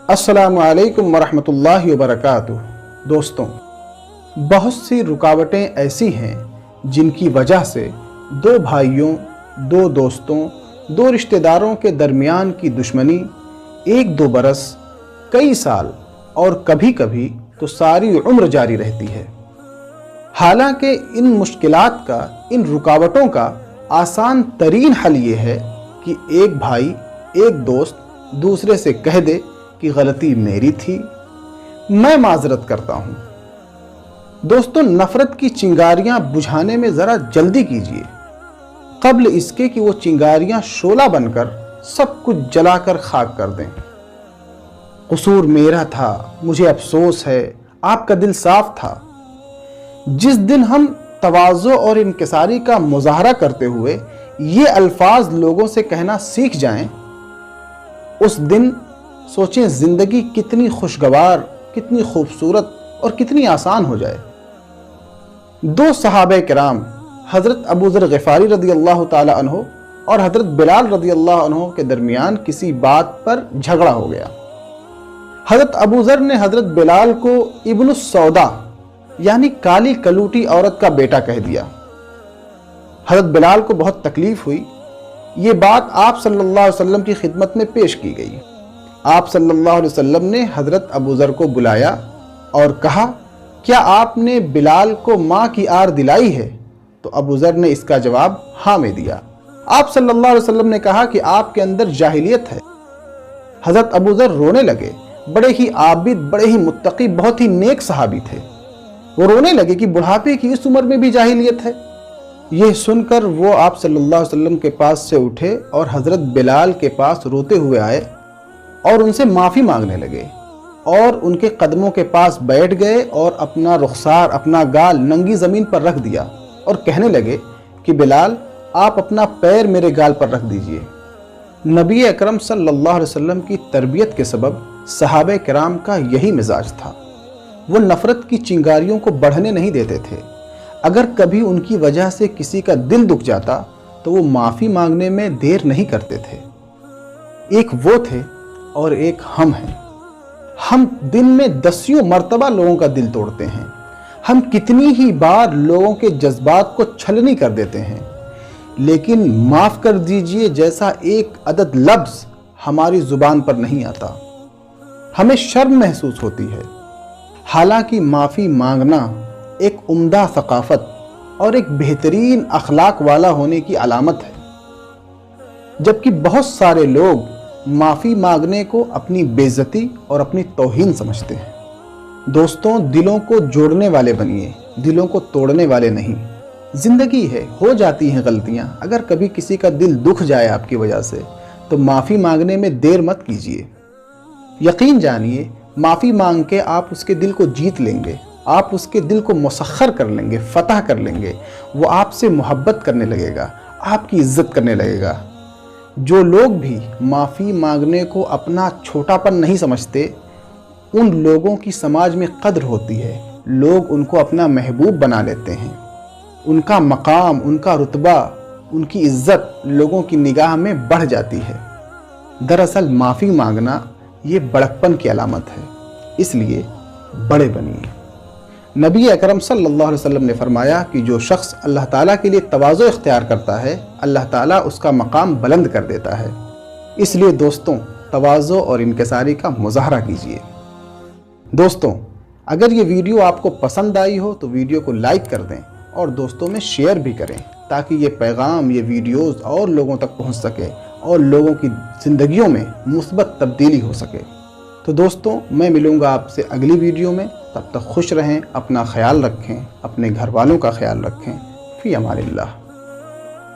السلام علیکم ورحمۃ اللہ وبرکاتہ۔ دوستوں، بہت سی رکاوٹیں ایسی ہیں جن کی وجہ سے دو بھائیوں، دو دوستوں، دو رشتہ داروں کے درمیان کی دشمنی 1-2 برس، کئی سال اور کبھی کبھی تو ساری عمر جاری رہتی ہے۔ حالانکہ ان مشکلات کا، ان رکاوٹوں کا آسان ترین حل یہ ہے کہ ایک بھائی، ایک دوست دوسرے سے کہہ دے کہ غلطی میری تھی، میں معذرت کرتا ہوں۔ دوستوں، نفرت کی چنگاریاں بجھانے میں ذرا جلدی کیجیے، قبل اس کے کہ وہ چنگاریاں شعلہ بن کر سب کچھ جلا کر خاک کر دیں۔ قصور میرا تھا، مجھے افسوس ہے، آپ کا دل صاف تھا۔ جس دن ہم تواضع اور انکساری کا مظاہرہ کرتے ہوئے یہ الفاظ لوگوں سے کہنا سیکھ جائیں، اس دن سوچیں زندگی کتنی خوشگوار، کتنی خوبصورت اور کتنی آسان ہو جائے۔ دو صحابہ کرام حضرت ابو ذر غفاری رضی اللہ تعالی عنہ اور حضرت بلال رضی اللہ عنہ کے درمیان کسی بات پر جھگڑا ہو گیا۔ حضرت ابو ذر نے حضرت بلال کو ابن السودا یعنی کالی کلوٹی عورت کا بیٹا کہہ دیا۔ حضرت بلال کو بہت تکلیف ہوئی۔ یہ بات آپ صلی اللہ علیہ وسلم کی خدمت میں پیش کی گئی۔ آپ صلی اللہ علیہ وسلم نے حضرت ابو ذر کو بلایا اور کہا، کیا آپ نے بلال کو ماں کی آر دلائی ہے؟ تو ابو ذر نے اس کا جواب ہاں میں دیا۔ آپ صلی اللہ علیہ وسلم نے کہا کہ آپ کے اندر جاہلیت ہے۔ حضرت ابو ذر رونے لگے۔ بڑے ہی عابد، بڑے ہی متقی، بہت ہی نیک صحابی تھے۔ وہ رونے لگے کہ بڑھاپے کی اس عمر میں بھی جاہلیت ہے۔ یہ سن کر وہ آپ صلی اللہ علیہ وسلم کے پاس سے اٹھے اور حضرت بلال کے پاس روتے ہوئے آئے اور ان سے معافی مانگنے لگے اور ان کے قدموں کے پاس بیٹھ گئے اور اپنا رخسار، اپنا گال ننگی زمین پر رکھ دیا اور کہنے لگے کہ بلال، آپ اپنا پیر میرے گال پر رکھ دیجئے۔ نبی اکرم صلی اللہ علیہ وسلم کی تربیت کے سبب صحابہ کرام کا یہی مزاج تھا۔ وہ نفرت کی چنگاریوں کو بڑھنے نہیں دیتے تھے۔ اگر کبھی ان کی وجہ سے کسی کا دل دکھ جاتا تو وہ معافی مانگنے میں دیر نہیں کرتے تھے۔ ایک وہ تھے اور ایک ہم ہیں۔ ہم دن میں 10 مرتبہ لوگوں کا دل توڑتے ہیں۔ ہم کتنی ہی بار لوگوں کے جذبات کو چھلنی کر دیتے ہیں، لیکن معاف کر دیجئے جیسا ایک عدد لفظ ہماری زبان پر نہیں آتا۔ ہمیں شرم محسوس ہوتی ہے۔ حالانکہ معافی مانگنا ایک عمدہ ثقافت اور ایک بہترین اخلاق والا ہونے کی علامت ہے، جبکہ بہت سارے لوگ معافی مانگنے کو اپنی بے عزتی اور اپنی توہین سمجھتے ہیں۔ دوستوں، دلوں کو جوڑنے والے بنیے، دلوں کو توڑنے والے نہیں۔ زندگی ہے، ہو جاتی ہیں غلطیاں۔ اگر کبھی کسی کا دل دکھ جائے آپ کی وجہ سے تو معافی مانگنے میں دیر مت کیجیے۔ یقین جانیے، معافی مانگ کے آپ اس کے دل کو جیت لیں گے، آپ اس کے دل کو مسخر کر لیں گے، فتح کر لیں گے۔ وہ آپ سے محبت کرنے لگے گا، آپ کی عزت کرنے لگے گا۔ جو لوگ بھی معافی مانگنے کو اپنا چھوٹا پن نہیں سمجھتے، ان لوگوں کی سماج میں قدر ہوتی ہے۔ لوگ ان کو اپنا محبوب بنا لیتے ہیں۔ ان کا مقام، ان کا رتبہ، ان کی عزت لوگوں کی نگاہ میں بڑھ جاتی ہے۔ دراصل معافی مانگنا یہ بڑکپن کی علامت ہے، اس لیے بڑے بنیے۔ نبی اکرم صلی اللہ علیہ وسلم نے فرمایا کہ جو شخص اللہ تعالیٰ کے لیے تواضع اختیار کرتا ہے، اللہ تعالیٰ اس کا مقام بلند کر دیتا ہے۔ اس لیے دوستوں، تواضع اور انکساری کا مظاہرہ کیجیے۔ دوستوں، اگر یہ ویڈیو آپ کو پسند آئی ہو تو ویڈیو کو لائک کر دیں اور دوستوں میں شیئر بھی کریں، تاکہ یہ پیغام، یہ ویڈیوز اور لوگوں تک پہنچ سکے اور لوگوں کی زندگیوں میں مثبت تبدیلی ہو سکے۔ تو دوستوں، میں ملوں گا آپ سے اگلی ویڈیو میں۔ تب تک خوش رہیں، اپنا خیال رکھیں، اپنے گھر والوں کا خیال رکھیں۔ فی امان اللہ۔